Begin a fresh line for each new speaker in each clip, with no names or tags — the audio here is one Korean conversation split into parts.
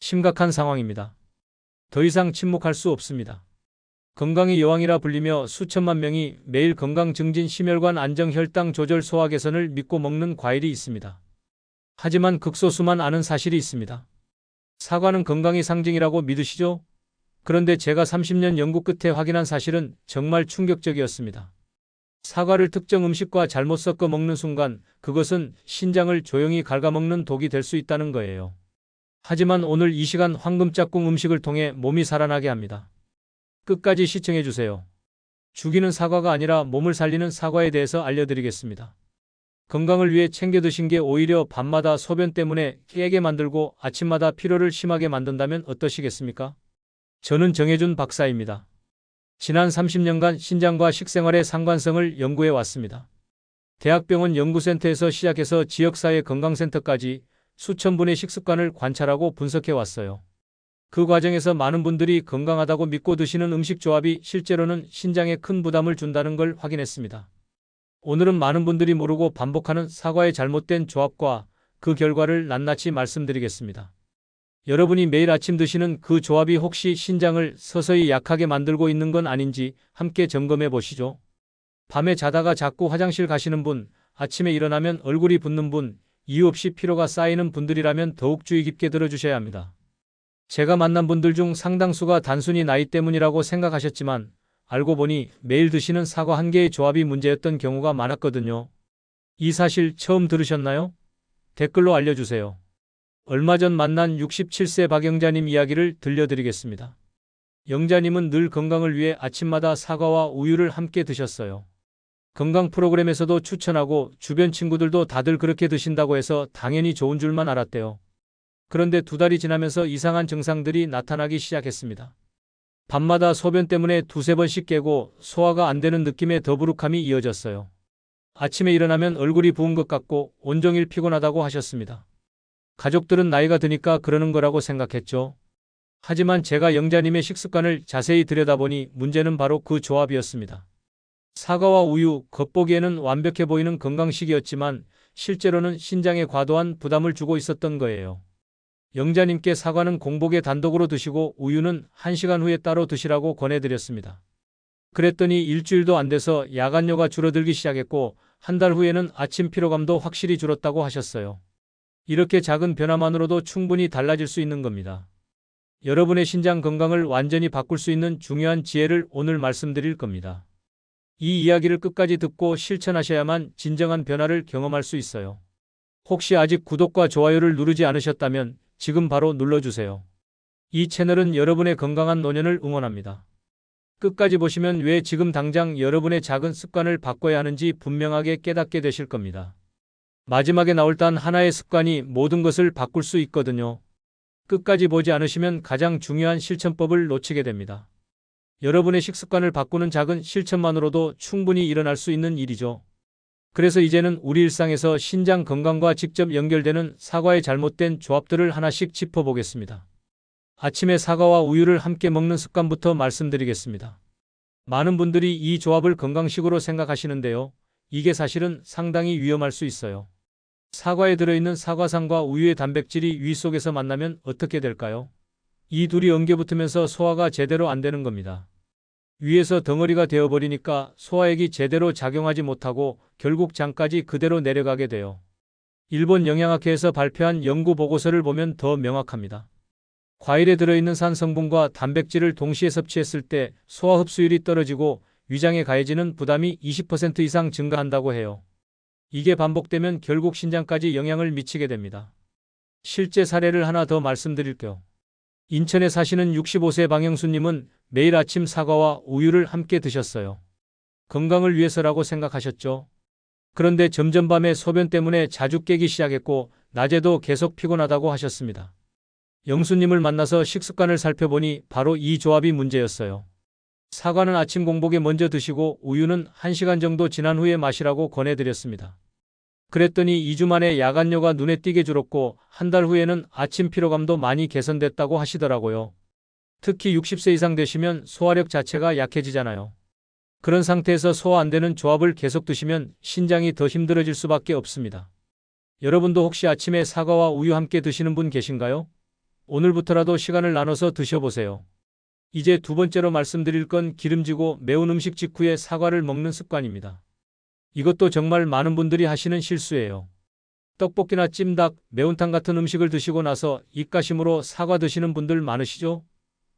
심각한 상황입니다. 더 이상 침묵할 수 없습니다. 건강의 여왕이라 불리며 수천만 명이 매일 건강 증진, 심혈관 안정, 혈당 조절, 소화 개선을 믿고 먹는 과일이 있습니다. 하지만 극소수만 아는 사실이 있습니다. 사과는 건강의 상징이라고 믿으시죠? 그런데 제가 30년 연구 끝에 확인한 사실은 정말 충격적이었습니다. 사과를 특정 음식과 잘못 섞어 먹는 순간 그것은 신장을 조용히 갉아먹는 독이 될 수 있다는 거예요. 하지만 오늘 이 시간 황금짝꿍 음식을 통해 몸이 살아나게 합니다. 끝까지 시청해주세요. 죽이는 사과가 아니라 몸을 살리는 사과에 대해서 알려드리겠습니다. 건강을 위해 챙겨 드신 게 오히려 밤마다 소변 때문에 깨게 만들고 아침마다 피로를 심하게 만든다면 어떠시겠습니까? 저는 정해준 박사입니다. 지난 30년간 신장과 식생활의 상관성을 연구해 왔습니다. 대학병원 연구센터에서 시작해서 지역사회 건강센터까지 수천 분의 식습관을 관찰하고 분석해 왔어요. 그 과정에서 많은 분들이 건강하다고 믿고 드시는 음식 조합이 실제로는 신장에 큰 부담을 준다는 걸 확인했습니다. 오늘은 많은 분들이 모르고 반복하는 사과의 잘못된 조합과 그 결과를 낱낱이 말씀드리겠습니다. 여러분이 매일 아침 드시는 그 조합이 혹시 신장을 서서히 약하게 만들고 있는 건 아닌지 함께 점검해 보시죠. 밤에 자다가 자꾸 화장실 가시는 분, 아침에 일어나면 얼굴이 붓는 분, 이유 없이 피로가 쌓이는 분들이라면 더욱 주의 깊게 들어주셔야 합니다. 제가 만난 분들 중 상당수가 단순히 나이 때문이라고 생각하셨지만 알고 보니 매일 드시는 사과 한 개의 조합이 문제였던 경우가 많았거든요. 이 사실 처음 들으셨나요? 댓글로 알려주세요. 얼마 전 만난 67세 박영자님 이야기를 들려드리겠습니다. 영자님은 늘 건강을 위해 아침마다 사과와 우유를 함께 드셨어요. 건강 프로그램에서도 추천하고 주변 친구들도 다들 그렇게 드신다고 해서 당연히 좋은 줄만 알았대요. 그런데 2달이 지나면서 이상한 증상들이 나타나기 시작했습니다. 밤마다 소변 때문에 2~3번씩 깨고 소화가 안 되는 느낌의 더부룩함이 이어졌어요. 아침에 일어나면 얼굴이 부은 것 같고 온종일 피곤하다고 하셨습니다. 가족들은 나이가 드니까 그러는 거라고 생각했죠. 하지만 제가 영자님의 식습관을 자세히 들여다보니 문제는 바로 그 조합이었습니다. 사과와 우유, 겉보기에는 완벽해 보이는 건강식이었지만 실제로는 신장에 과도한 부담을 주고 있었던 거예요. 영자님께 사과는 공복에 단독으로 드시고 우유는 1시간 후에 따로 드시라고 권해드렸습니다. 그랬더니 일주일도 안 돼서 야간뇨가 줄어들기 시작했고 1달 후에는 아침 피로감도 확실히 줄었다고 하셨어요. 이렇게 작은 변화만으로도 충분히 달라질 수 있는 겁니다. 여러분의 신장 건강을 완전히 바꿀 수 있는 중요한 지혜를 오늘 말씀드릴 겁니다. 이 이야기를 끝까지 듣고 실천하셔야만 진정한 변화를 경험할 수 있어요. 혹시 아직 구독과 좋아요를 누르지 않으셨다면 지금 바로 눌러주세요. 이 채널은 여러분의 건강한 노년을 응원합니다. 끝까지 보시면 왜 지금 당장 여러분의 작은 습관을 바꿔야 하는지 분명하게 깨닫게 되실 겁니다. 마지막에 나올 단 하나의 습관이 모든 것을 바꿀 수 있거든요. 끝까지 보지 않으시면 가장 중요한 실천법을 놓치게 됩니다. 여러분의 식습관을 바꾸는 작은 실천만으로도 충분히 일어날 수 있는 일이죠. 그래서 이제는 우리 일상에서 신장 건강과 직접 연결되는 사과의 잘못된 조합들을 하나씩 짚어보겠습니다. 아침에 사과와 우유를 함께 먹는 습관부터 말씀드리겠습니다. 많은 분들이 이 조합을 건강식으로 생각하시는데요. 이게 사실은 상당히 위험할 수 있어요. 사과에 들어있는 사과산과 우유의 단백질이 위 속에서 만나면 어떻게 될까요? 이 둘이 엉겨붙으면서 소화가 제대로 안 되는 겁니다. 위에서 덩어리가 되어버리니까 소화액이 제대로 작용하지 못하고 결국 장까지 그대로 내려가게 돼요. 일본 영양학회에서 발표한 연구 보고서를 보면 더 명확합니다. 과일에 들어있는 산 성분과 단백질을 동시에 섭취했을 때 소화 흡수율이 떨어지고 위장에 가해지는 부담이 20% 이상 증가한다고 해요. 이게 반복되면 결국 신장까지 영향을 미치게 됩니다. 실제 사례를 하나 더 말씀드릴게요. 인천에 사시는 65세 방영수님은 매일 아침 사과와 우유를 함께 드셨어요. 건강을 위해서라고 생각하셨죠. 그런데 점점 밤에 소변 때문에 자주 깨기 시작했고 낮에도 계속 피곤하다고 하셨습니다. 영수님을 만나서 식습관을 살펴보니 바로 이 조합이 문제였어요. 사과는 아침 공복에 먼저 드시고 우유는 1시간 정도 지난 후에 마시라고 권해드렸습니다. 그랬더니 2주 만에 야간뇨가 눈에 띄게 줄었고 1달 후에는 아침 피로감도 많이 개선됐다고 하시더라고요. 특히 60세 이상 되시면 소화력 자체가 약해지잖아요. 그런 상태에서 소화 안 되는 조합을 계속 드시면 신장이 더 힘들어질 수밖에 없습니다. 여러분도 혹시 아침에 사과와 우유 함께 드시는 분 계신가요? 오늘부터라도 시간을 나눠서 드셔보세요. 이제 두 번째로 말씀드릴 건 기름지고 매운 음식 직후에 사과를 먹는 습관입니다. 이것도 정말 많은 분들이 하시는 실수예요. 떡볶이나 찜닭, 매운탕 같은 음식을 드시고 나서 입가심으로 사과 드시는 분들 많으시죠?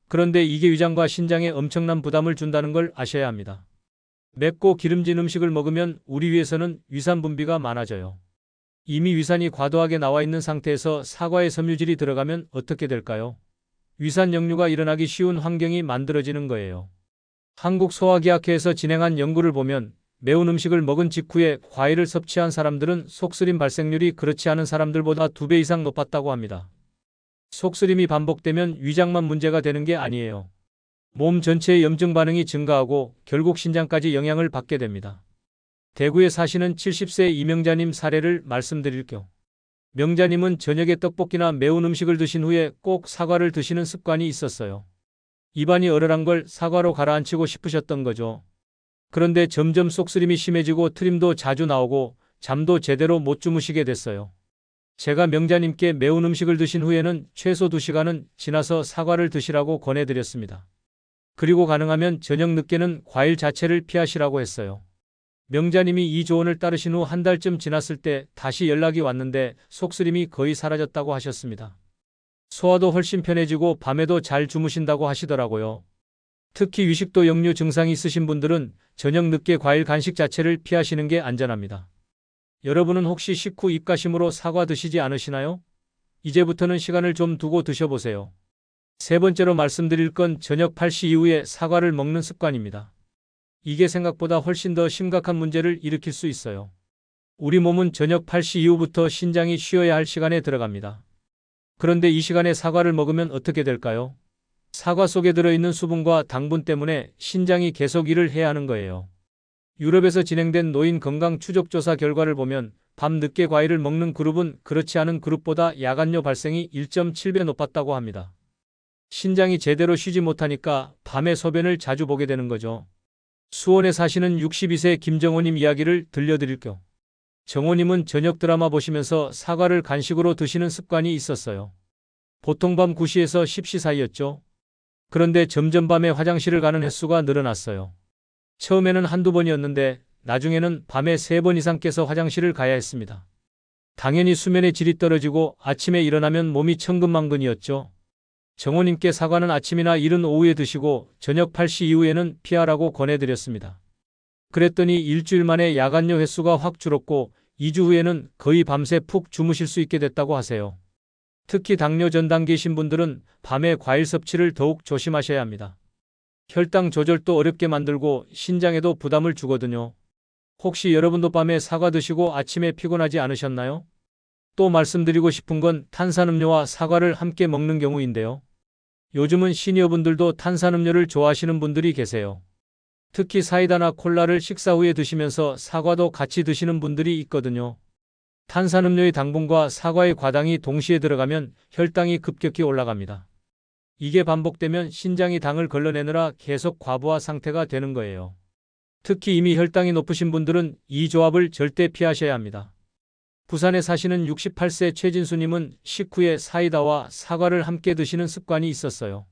그런데 이게 위장과 신장에 엄청난 부담을 준다는 걸 아셔야 합니다. 맵고 기름진 음식을 먹으면 우리 위에서는 위산 분비가 많아져요. 이미 위산이 과도하게 나와 있는 상태에서 사과에 섬유질이 들어가면 어떻게 될까요? 위산 역류가 일어나기 쉬운 환경이 만들어지는 거예요. 한국소화기학회에서 진행한 연구를 보면 매운 음식을 먹은 직후에 과일을 섭취한 사람들은 속쓰림 발생률이 그렇지 않은 사람들보다 2배 이상 높았다고 합니다. 속쓰림이 반복되면 위장만 문제가 되는 게 아니에요. 몸 전체의 염증 반응이 증가하고 결국 신장까지 영향을 받게 됩니다. 대구에 사시는 70세 이명자님 사례를 말씀드릴게요. 명자님은 저녁에 떡볶이나 매운 음식을 드신 후에 꼭 사과를 드시는 습관이 있었어요. 입안이 얼얼한 걸 사과로 가라앉히고 싶으셨던 거죠. 그런데 점점 속쓰림이 심해지고 트림도 자주 나오고 잠도 제대로 못 주무시게 됐어요. 제가 명자님께 매운 음식을 드신 후에는 최소 2시간은 지나서 사과를 드시라고 권해드렸습니다. 그리고 가능하면 저녁 늦게는 과일 자체를 피하시라고 했어요. 명자님이 이 조언을 따르신 후 한 달쯤 지났을 때 다시 연락이 왔는데 속쓰림이 거의 사라졌다고 하셨습니다. 소화도 훨씬 편해지고 밤에도 잘 주무신다고 하시더라고요. 특히 위식도 역류 증상이 있으신 분들은 저녁 늦게 과일 간식 자체를 피하시는 게 안전합니다. 여러분은 혹시 식후 입가심으로 사과 드시지 않으시나요? 이제부터는 시간을 좀 두고 드셔보세요. 세 번째로 말씀드릴 건 저녁 8시 이후에 사과를 먹는 습관입니다. 이게 생각보다 훨씬 더 심각한 문제를 일으킬 수 있어요. 우리 몸은 저녁 8시 이후부터 신장이 쉬어야 할 시간에 들어갑니다. 그런데 이 시간에 사과를 먹으면 어떻게 될까요? 사과 속에 들어있는 수분과 당분 때문에 신장이 계속 일을 해야 하는 거예요. 유럽에서 진행된 노인 건강 추적 조사 결과를 보면 밤 늦게 과일을 먹는 그룹은 그렇지 않은 그룹보다 야간뇨 발생이 1.7배 높았다고 합니다. 신장이 제대로 쉬지 못하니까 밤에 소변을 자주 보게 되는 거죠. 수원에 사시는 62세 김정호님 이야기를 들려드릴게요. 정호님은 저녁 드라마 보시면서 사과를 간식으로 드시는 습관이 있었어요. 보통 밤 9시에서 10시 사이였죠. 그런데 점점 밤에 화장실을 가는 횟수가 늘어났어요. 처음에는 한두 번이었는데 나중에는 밤에 3번 이상 깨서 화장실을 가야 했습니다. 당연히 수면의 질이 떨어지고 아침에 일어나면 몸이 천근만근이었죠. 정호님께 사과는 아침이나 이른 오후에 드시고 저녁 8시 이후에는 피하라고 권해드렸습니다. 그랬더니 일주일 만에 야간뇨 횟수가 확 줄었고 2주 후에는 거의 밤새 푹 주무실 수 있게 됐다고 하세요. 특히 당뇨 전 단계이신 분들은 밤에 과일 섭취를 더욱 조심하셔야 합니다. 혈당 조절도 어렵게 만들고 신장에도 부담을 주거든요. 혹시 여러분도 밤에 사과 드시고 아침에 피곤하지 않으셨나요? 또 말씀드리고 싶은 건 탄산음료와 사과를 함께 먹는 경우인데요. 요즘은 시니어분들도 탄산음료를 좋아하시는 분들이 계세요. 특히 사이다나 콜라를 식사 후에 드시면서 사과도 같이 드시는 분들이 있거든요. 탄산음료의 당분과 사과의 과당이 동시에 들어가면 혈당이 급격히 올라갑니다. 이게 반복되면 신장이 당을 걸러내느라 계속 과부하 상태가 되는 거예요. 특히 이미 혈당이 높으신 분들은 이 조합을 절대 피하셔야 합니다. 부산에 사시는 68세 최진수님은 식후에 사이다와 사과를 함께 드시는 습관이 있었어요.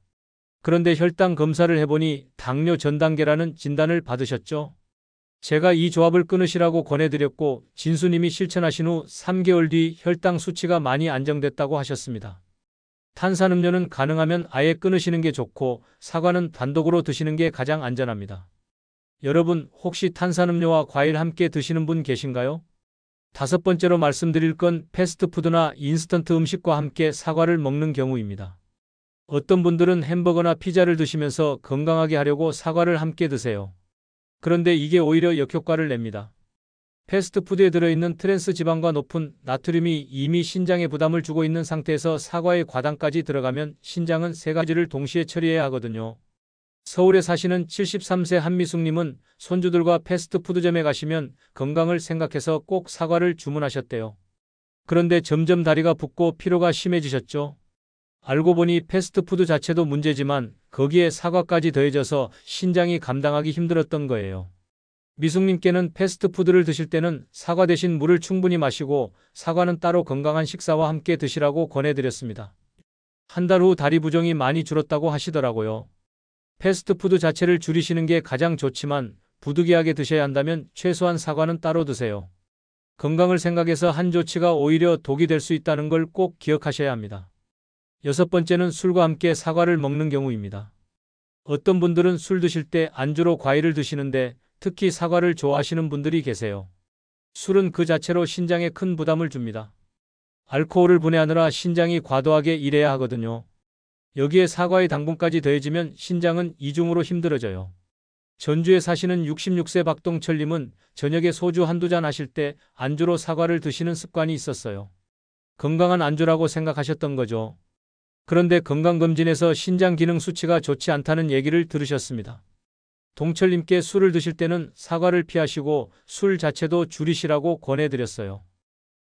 그런데 혈당 검사를 해보니 당뇨 전 단계라는 진단을 받으셨죠. 제가 이 조합을 끊으시라고 권해드렸고 진수님이 실천하신 후 3개월 뒤 혈당 수치가 많이 안정됐다고 하셨습니다. 탄산음료는 가능하면 아예 끊으시는 게 좋고 사과는 단독으로 드시는 게 가장 안전합니다. 여러분 혹시 탄산음료와 과일 함께 드시는 분 계신가요? 다섯 번째로 말씀드릴 건 패스트푸드나 인스턴트 음식과 함께 사과를 먹는 경우입니다. 어떤 분들은 햄버거나 피자를 드시면서 건강하게 하려고 사과를 함께 드세요. 그런데 이게 오히려 역효과를 냅니다. 패스트푸드에 들어있는 트랜스 지방과 높은 나트륨이 이미 신장에 부담을 주고 있는 상태에서 사과의 과당까지 들어가면 신장은 3가지를 동시에 처리해야 하거든요. 서울에 사시는 73세 한미숙님은 손주들과 패스트푸드점에 가시면 건강을 생각해서 꼭 사과를 주문하셨대요. 그런데 점점 다리가 붓고 피로가 심해지셨죠. 알고 보니 패스트푸드 자체도 문제지만 거기에 사과까지 더해져서 신장이 감당하기 힘들었던 거예요. 미숙님께는 패스트푸드를 드실 때는 사과 대신 물을 충분히 마시고 사과는 따로 건강한 식사와 함께 드시라고 권해드렸습니다. 한 달 후 다리 부종이 많이 줄었다고 하시더라고요. 패스트푸드 자체를 줄이시는 게 가장 좋지만 부득이하게 드셔야 한다면 최소한 사과는 따로 드세요. 건강을 생각해서 한 조치가 오히려 독이 될 수 있다는 걸 꼭 기억하셔야 합니다. 여섯 번째는 술과 함께 사과를 먹는 경우입니다. 어떤 분들은 술 드실 때 안주로 과일을 드시는데 특히 사과를 좋아하시는 분들이 계세요. 술은 그 자체로 신장에 큰 부담을 줍니다. 알코올을 분해하느라 신장이 과도하게 일해야 하거든요. 여기에 사과의 당분까지 더해지면 신장은 이중으로 힘들어져요. 전주에 사시는 66세 박동철님은 저녁에 소주 한두 잔 하실 때 안주로 사과를 드시는 습관이 있었어요. 건강한 안주라고 생각하셨던 거죠. 그런데 건강검진에서 신장 기능 수치가 좋지 않다는 얘기를 들으셨습니다. 동철님께 술을 드실 때는 사과를 피하시고 술 자체도 줄이시라고 권해드렸어요.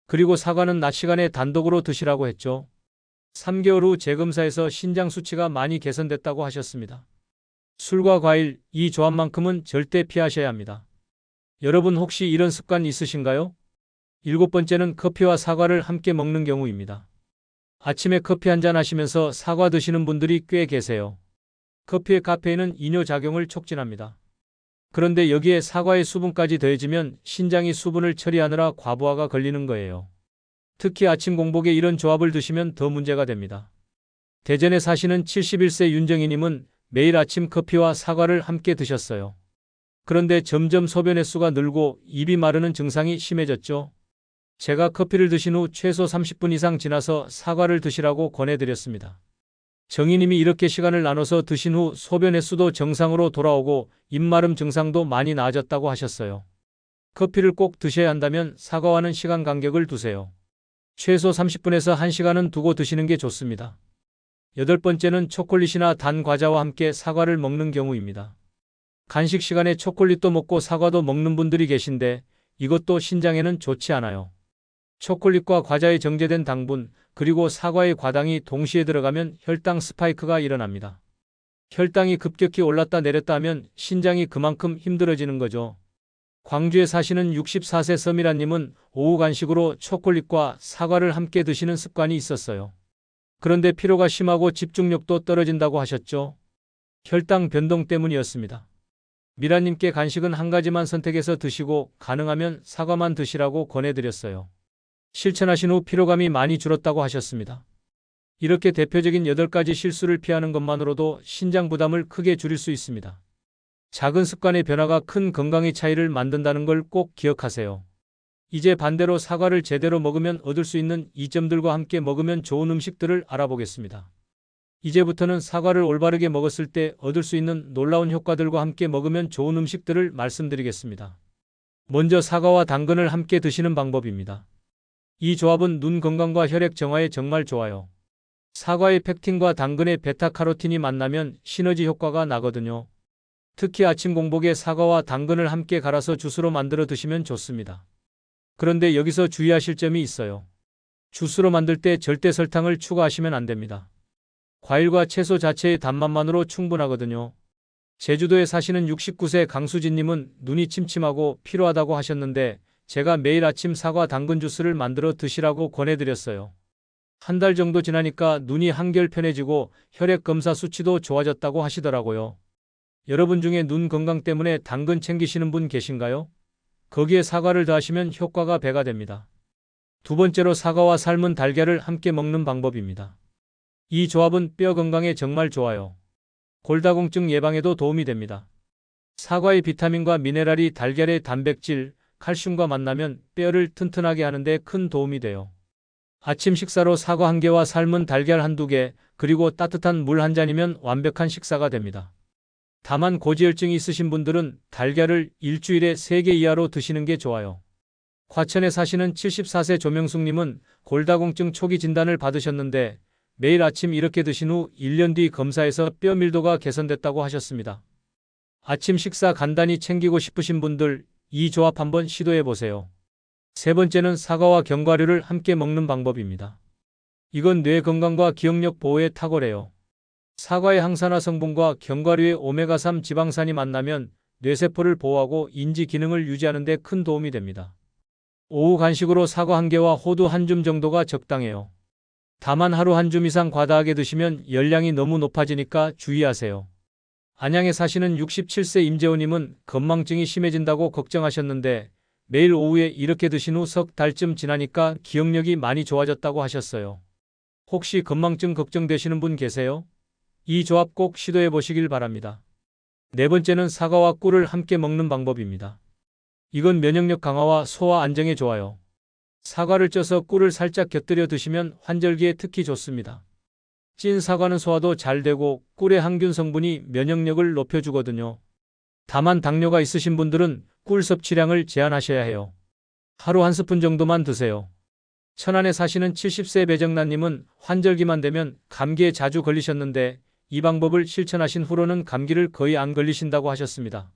그리고 사과는 낮 시간에 단독으로 드시라고 했죠. 3개월 후 재검사에서 신장 수치가 많이 개선됐다고 하셨습니다. 술과 과일, 이 조합만큼은 절대 피하셔야 합니다. 여러분 혹시 이런 습관 있으신가요? 일곱 번째는 커피와 사과를 함께 먹는 경우입니다. 아침에 커피 한잔 하시면서 사과 드시는 분들이 꽤 계세요. 커피의 카페인은 이뇨작용을 촉진합니다. 그런데 여기에 사과의 수분까지 더해지면 신장이 수분을 처리하느라 과부하가 걸리는 거예요. 특히 아침 공복에 이런 조합을 드시면 더 문제가 됩니다. 대전에 사시는 71세 윤정희님은 매일 아침 커피와 사과를 함께 드셨어요. 그런데 점점 소변 횟수가 늘고 입이 마르는 증상이 심해졌죠. 제가 커피를 드신 후 최소 30분 이상 지나서 사과를 드시라고 권해드렸습니다. 정희님이 이렇게 시간을 나눠서 드신 후 소변 횟수도 정상으로 돌아오고 입마름 증상도 많이 나아졌다고 하셨어요. 커피를 꼭 드셔야 한다면 사과와는 시간 간격을 두세요. 최소 30분에서 1시간은 두고 드시는 게 좋습니다. 여덟 번째는 초콜릿이나 단 과자와 함께 사과를 먹는 경우입니다. 간식 시간에 초콜릿도 먹고 사과도 먹는 분들이 계신데 이것도 신장에는 좋지 않아요. 초콜릿과 과자에 정제된 당분, 그리고 사과의 과당이 동시에 들어가면 혈당 스파이크가 일어납니다. 혈당이 급격히 올랐다 내렸다 하면 신장이 그만큼 힘들어지는 거죠. 광주에 사시는 64세 서미라님은 오후 간식으로 초콜릿과 사과를 함께 드시는 습관이 있었어요. 그런데 피로가 심하고 집중력도 떨어진다고 하셨죠. 혈당 변동 때문이었습니다. 미라님께 간식은 한 가지만 선택해서 드시고 가능하면 사과만 드시라고 권해드렸어요. 실천하신 후 피로감이 많이 줄었다고 하셨습니다. 이렇게 대표적인 8가지 실수를 피하는 것만으로도 신장 부담을 크게 줄일 수 있습니다. 작은 습관의 변화가 큰 건강의 차이를 만든다는 걸 꼭 기억하세요. 이제 반대로 사과를 제대로 먹으면 얻을 수 있는 이점들과 함께 먹으면 좋은 음식들을 알아보겠습니다. 이제부터는 사과를 올바르게 먹었을 때 얻을 수 있는 놀라운 효과들과 함께 먹으면 좋은 음식들을 말씀드리겠습니다. 먼저 사과와 당근을 함께 드시는 방법입니다. 이 조합은 눈 건강과 혈액 정화에 정말 좋아요. 사과의 펙틴과 당근의 베타카로틴이 만나면 시너지 효과가 나거든요. 특히 아침 공복에 사과와 당근을 함께 갈아서 주스로 만들어 드시면 좋습니다. 그런데 여기서 주의하실 점이 있어요. 주스로 만들 때 절대 설탕을 추가하시면 안 됩니다. 과일과 채소 자체의 단맛만으로 충분하거든요. 제주도에 사시는 69세 강수진님은 눈이 침침하고 피로하다고 하셨는데 제가 매일 아침 사과 당근 주스를 만들어 드시라고 권해드렸어요. 한 달 정도 지나니까 눈이 한결 편해지고 혈액 검사 수치도 좋아졌다고 하시더라고요. 여러분 중에 눈 건강 때문에 당근 챙기시는 분 계신가요? 거기에 사과를 더하시면 효과가 배가 됩니다. 두 번째로 사과와 삶은 달걀을 함께 먹는 방법입니다. 이 조합은 뼈 건강에 정말 좋아요. 골다공증 예방에도 도움이 됩니다. 사과의 비타민과 미네랄이 달걀의 단백질, 칼슘과 만나면 뼈를 튼튼하게 하는데 큰 도움이 돼요. 아침 식사로 사과 한 개와 삶은 달걀 한두 개, 그리고 따뜻한 물 한 잔이면 완벽한 식사가 됩니다. 다만 고지혈증이 있으신 분들은 달걀을 일주일에 3개 이하로 드시는 게 좋아요. 과천에 사시는 74세 조명숙님은 골다공증 초기 진단을 받으셨는데 매일 아침 이렇게 드신 후 1년 뒤 검사에서 뼈 밀도가 개선됐다고 하셨습니다. 아침 식사 간단히 챙기고 싶으신 분들 이 조합 한번 시도해 보세요. 세 번째는 사과와 견과류를 함께 먹는 방법입니다. 이건 뇌 건강과 기억력 보호에 탁월해요. 사과의 항산화 성분과 견과류의 오메가3 지방산이 만나면 뇌세포를 보호하고 인지 기능을 유지하는 데 큰 도움이 됩니다. 오후 간식으로 사과 한 개와 호두 한 줌 정도가 적당해요. 다만 하루 한 줌 이상 과다하게 드시면 열량이 너무 높아지니까 주의하세요. 안양에 사시는 67세 임재호님은 건망증이 심해진다고 걱정하셨는데 매일 오후에 이렇게 드신 후 석 달쯤 지나니까 기억력이 많이 좋아졌다고 하셨어요. 혹시 건망증 걱정되시는 분 계세요? 이 조합 꼭 시도해 보시길 바랍니다. 네 번째는 사과와 꿀을 함께 먹는 방법입니다. 이건 면역력 강화와 소화 안정에 좋아요. 사과를 쪄서 꿀을 살짝 곁들여 드시면 환절기에 특히 좋습니다. 찐 사과는 소화도 잘 되고 꿀의 항균 성분이 면역력을 높여주거든요. 다만 당뇨가 있으신 분들은 꿀 섭취량을 제한하셔야 해요. 하루 한 스푼 정도만 드세요. 천안에 사시는 70세 배정란님은 환절기만 되면 감기에 자주 걸리셨는데 이 방법을 실천하신 후로는 감기를 거의 안 걸리신다고 하셨습니다.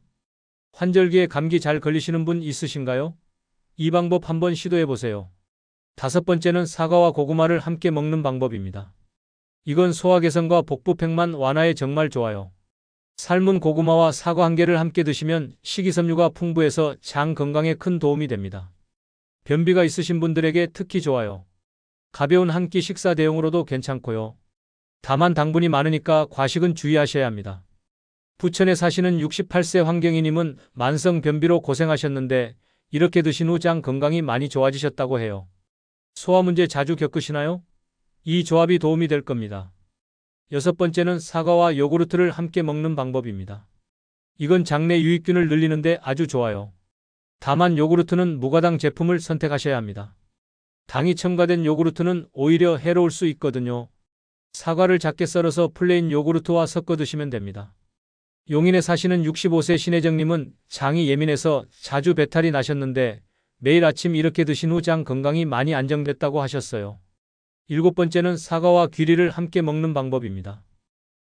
환절기에 감기 잘 걸리시는 분 있으신가요? 이 방법 한번 시도해 보세요. 다섯 번째는 사과와 고구마를 함께 먹는 방법입니다. 이건 소화 개선과 복부 팽만 완화에 정말 좋아요. 삶은 고구마와 사과 한 개를 함께 드시면 식이섬유가 풍부해서 장 건강에 큰 도움이 됩니다. 변비가 있으신 분들에게 특히 좋아요. 가벼운 한 끼 식사 대용으로도 괜찮고요. 다만 당분이 많으니까 과식은 주의하셔야 합니다. 부천에 사시는 68세 황경희님은 만성 변비로 고생하셨는데 이렇게 드신 후 장 건강이 많이 좋아지셨다고 해요. 소화 문제 자주 겪으시나요? 이 조합이 도움이 될 겁니다. 여섯 번째는 사과와 요구르트를 함께 먹는 방법입니다. 이건 장내 유익균을 늘리는데 아주 좋아요. 다만 요구르트는 무가당 제품을 선택하셔야 합니다. 당이 첨가된 요구르트는 오히려 해로울 수 있거든요. 사과를 작게 썰어서 플레인 요구르트와 섞어 드시면 됩니다. 용인에 사시는 65세 신혜정님은 장이 예민해서 자주 배탈이 나셨는데 매일 아침 이렇게 드신 후 장 건강이 많이 안정됐다고 하셨어요. 일곱 번째는 사과와 귀리를 함께 먹는 방법입니다.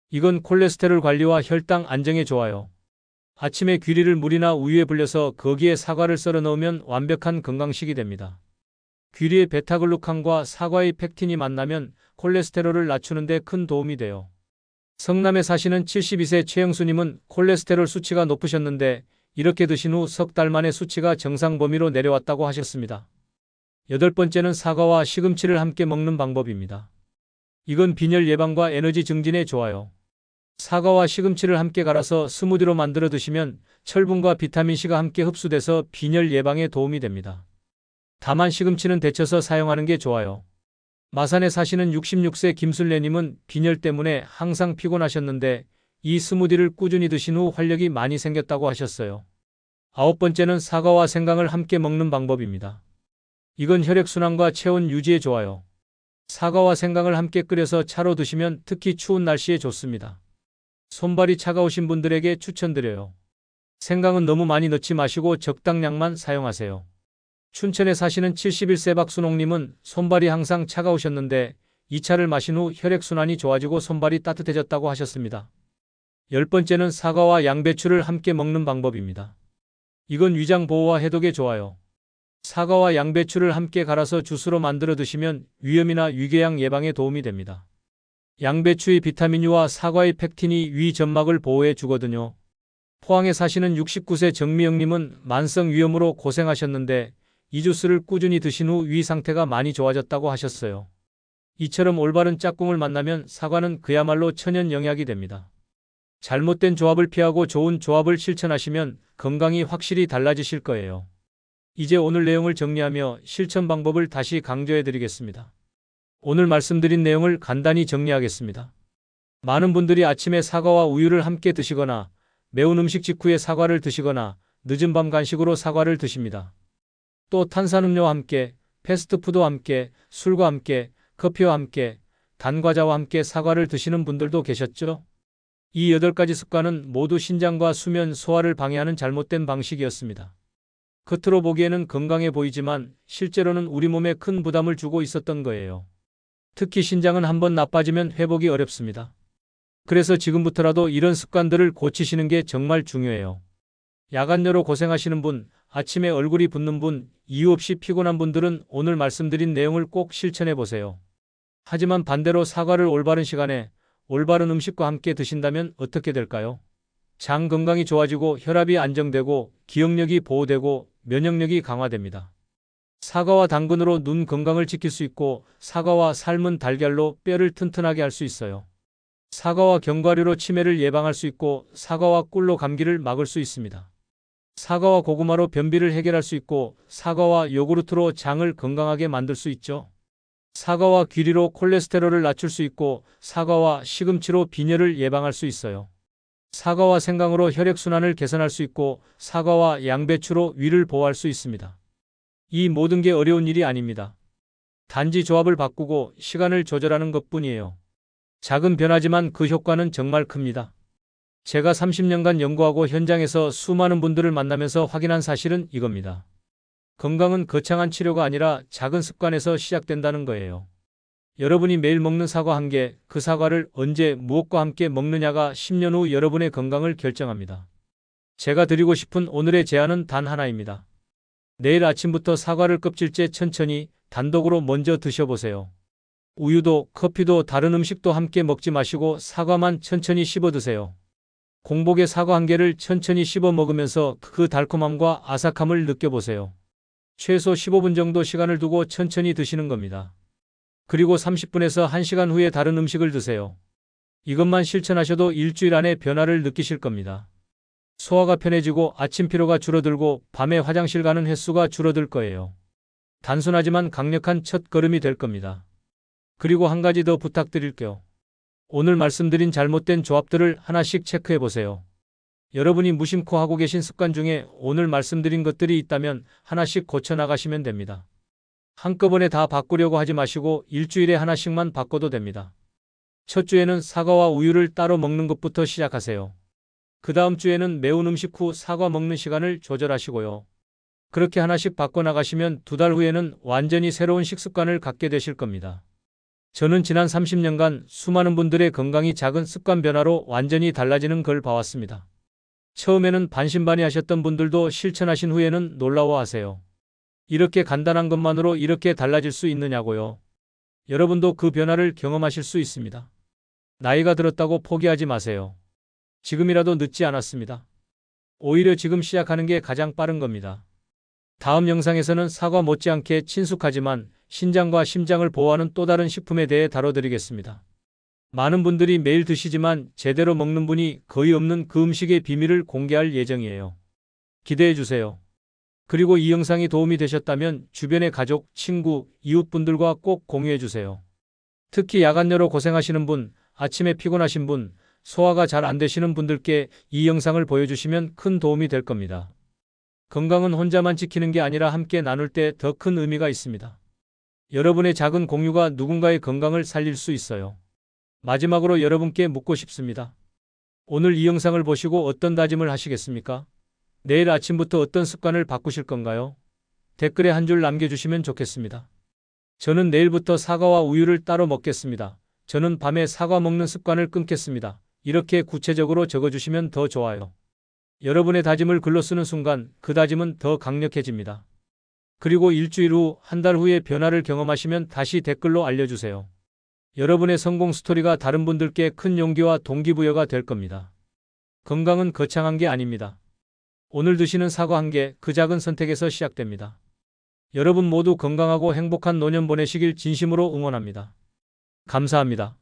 이건 콜레스테롤 관리와 혈당 안정에 좋아요. 아침에 귀리를 물이나 우유에 불려서 거기에 사과를 썰어 넣으면 완벽한 건강식이 됩니다. 귀리의 베타글루칸과 사과의 펙틴이 만나면 콜레스테롤을 낮추는 데 큰 도움이 돼요. 성남에 사시는 72세 최영수님은 콜레스테롤 수치가 높으셨는데 이렇게 드신 후 석 달 만에 수치가 정상 범위로 내려왔다고 하셨습니다. 여덟 번째는 사과와 시금치를 함께 먹는 방법입니다. 이건 빈혈 예방과 에너지 증진에 좋아요. 사과와 시금치를 함께 갈아서 스무디로 만들어 드시면 철분과 비타민C가 함께 흡수돼서 빈혈 예방에 도움이 됩니다. 다만 시금치는 데쳐서 사용하는 게 좋아요. 마산에 사시는 66세 김순례님은 빈혈 때문에 항상 피곤하셨는데 이 스무디를 꾸준히 드신 후 활력이 많이 생겼다고 하셨어요. 아홉 번째는 사과와 생강을 함께 먹는 방법입니다. 이건 혈액순환과 체온 유지에 좋아요. 사과와 생강을 함께 끓여서 차로 드시면 특히 추운 날씨에 좋습니다. 손발이 차가우신 분들에게 추천드려요. 생강은 너무 많이 넣지 마시고 적당량만 사용하세요. 춘천에 사시는 71세 박순옥님은 손발이 항상 차가우셨는데 이 차를 마신 후 혈액순환이 좋아지고 손발이 따뜻해졌다고 하셨습니다. 열 번째는 사과와 양배추를 함께 먹는 방법입니다. 이건 위장 보호와 해독에 좋아요. 사과와 양배추를 함께 갈아서 주스로 만들어 드시면 위염이나 위궤양 예방에 도움이 됩니다. 양배추의 비타민유와 사과의 펙틴이 위 점막을 보호해 주거든요. 포항에 사시는 69세 정미영님은 만성 위염으로 고생하셨는데 이 주스를 꾸준히 드신 후 위 상태가 많이 좋아졌다고 하셨어요. 이처럼 올바른 짝꿍을 만나면 사과는 그야말로 천연 영약이 됩니다. 잘못된 조합을 피하고 좋은 조합을 실천하시면 건강이 확실히 달라지실 거예요. 이제 오늘 내용을 정리하며 실천 방법을 다시 강조해 드리겠습니다. 오늘 말씀드린 내용을 간단히 정리하겠습니다. 많은 분들이 아침에 사과와 우유를 함께 드시거나 매운 음식 직후에 사과를 드시거나 늦은 밤 간식으로 사과를 드십니다. 또 탄산음료와 함께, 패스트푸드와 함께, 술과 함께, 커피와 함께, 단과자와 함께 사과를 드시는 분들도 계셨죠? 이 8가지 습관은 모두 신장과 수면, 소화를 방해하는 잘못된 방식이었습니다. 겉으로 보기에는 건강해 보이지만 실제로는 우리 몸에 큰 부담을 주고 있었던 거예요. 특히 신장은 한번 나빠지면 회복이 어렵습니다. 그래서 지금부터라도 이런 습관들을 고치시는 게 정말 중요해요. 야간여로 고생하시는 분, 아침에 얼굴이 붓는 분, 이유 없이 피곤한 분들은 오늘 말씀드린 내용을 꼭 실천해 보세요. 하지만 반대로 사과를 올바른 시간에 올바른 음식과 함께 드신다면 어떻게 될까요? 장 건강이 좋아지고 혈압이 안정되고 기억력이 보호되고 면역력이 강화됩니다. 사과와 당근으로 눈 건강을 지킬 수 있고 사과와 삶은 달걀로 뼈를 튼튼하게 할 수 있어요. 사과와 견과류로 치매를 예방할 수 있고 사과와 꿀로 감기를 막을 수 있습니다. 사과와 고구마로 변비를 해결할 수 있고 사과와 요구르트로 장을 건강하게 만들 수 있죠. 사과와 귀리로 콜레스테롤을 낮출 수 있고 사과와 시금치로 빈혈을 예방할 수 있어요. 사과와 생강으로 혈액순환을 개선할 수 있고 사과와 양배추로 위를 보호할 수 있습니다. 이 모든 게 어려운 일이 아닙니다. 단지 조합을 바꾸고 시간을 조절하는 것뿐이에요. 작은 변화지만 그 효과는 정말 큽니다. 제가 30년간 연구하고 현장에서 수많은 분들을 만나면서 확인한 사실은 이겁니다. 건강은 거창한 치료가 아니라 작은 습관에서 시작된다는 거예요. 여러분이 매일 먹는 사과 한 개, 그 사과를 언제 무엇과 함께 먹느냐가 10년 후 여러분의 건강을 결정합니다. 제가 드리고 싶은 오늘의 제안은 단 하나입니다. 내일 아침부터 사과를 껍질째 천천히 단독으로 먼저 드셔보세요. 우유도 커피도 다른 음식도 함께 먹지 마시고 사과만 천천히 씹어 드세요. 공복에 사과 한 개를 천천히 씹어 먹으면서 그 달콤함과 아삭함을 느껴보세요. 최소 15분 정도 시간을 두고 천천히 드시는 겁니다. 그리고 30분에서 1시간 후에 다른 음식을 드세요. 이것만 실천하셔도 일주일 안에 변화를 느끼실 겁니다. 소화가 편해지고 아침 피로가 줄어들고 밤에 화장실 가는 횟수가 줄어들 거예요. 단순하지만 강력한 첫 걸음이 될 겁니다. 그리고 한 가지 더 부탁드릴게요. 오늘 말씀드린 잘못된 조합들을 하나씩 체크해 보세요. 여러분이 무심코 하고 계신 습관 중에 오늘 말씀드린 것들이 있다면 하나씩 고쳐 나가시면 됩니다. 한꺼번에 다 바꾸려고 하지 마시고 일주일에 하나씩만 바꿔도 됩니다. 첫 주에는 사과와 우유를 따로 먹는 것부터 시작하세요. 그 다음 주에는 매운 음식 후 사과 먹는 시간을 조절하시고요. 그렇게 하나씩 바꿔나가시면 2달 후에는 완전히 새로운 식습관을 갖게 되실 겁니다. 저는 지난 30년간 수많은 분들의 건강이 작은 습관 변화로 완전히 달라지는 걸 봐왔습니다. 처음에는 반신반의하셨던 분들도 실천하신 후에는 놀라워하세요. 이렇게 간단한 것만으로 이렇게 달라질 수 있느냐고요. 여러분도 그 변화를 경험하실 수 있습니다. 나이가 들었다고 포기하지 마세요. 지금이라도 늦지 않았습니다. 오히려 지금 시작하는 게 가장 빠른 겁니다. 다음 영상에서는 사과 못지않게 친숙하지만 신장과 심장을 보호하는 또 다른 식품에 대해 다뤄드리겠습니다. 많은 분들이 매일 드시지만 제대로 먹는 분이 거의 없는 그 음식의 비밀을 공개할 예정이에요. 기대해 주세요. 그리고 이 영상이 도움이 되셨다면 주변의 가족, 친구, 이웃분들과 꼭 공유해 주세요. 특히 야간여로 고생하시는 분, 아침에 피곤하신 분, 소화가 잘 안 되시는 분들께 이 영상을 보여주시면 큰 도움이 될 겁니다. 건강은 혼자만 지키는 게 아니라 함께 나눌 때 더 큰 의미가 있습니다. 여러분의 작은 공유가 누군가의 건강을 살릴 수 있어요. 마지막으로 여러분께 묻고 싶습니다. 오늘 이 영상을 보시고 어떤 다짐을 하시겠습니까? 내일 아침부터 어떤 습관을 바꾸실 건가요? 댓글에 한 줄 남겨주시면 좋겠습니다. 저는 내일부터 사과와 우유를 따로 먹겠습니다. 저는 밤에 사과 먹는 습관을 끊겠습니다. 이렇게 구체적으로 적어주시면 더 좋아요. 여러분의 다짐을 글로 쓰는 순간 그 다짐은 더 강력해집니다. 그리고 일주일 후, 한 달 후에 변화를 경험하시면 다시 댓글로 알려주세요. 여러분의 성공 스토리가 다른 분들께 큰 용기와 동기부여가 될 겁니다. 건강은 거창한 게 아닙니다. 오늘 드시는 사과 한 개, 그 작은 선택에서 시작됩니다. 여러분 모두 건강하고 행복한 노년 보내시길 진심으로 응원합니다. 감사합니다.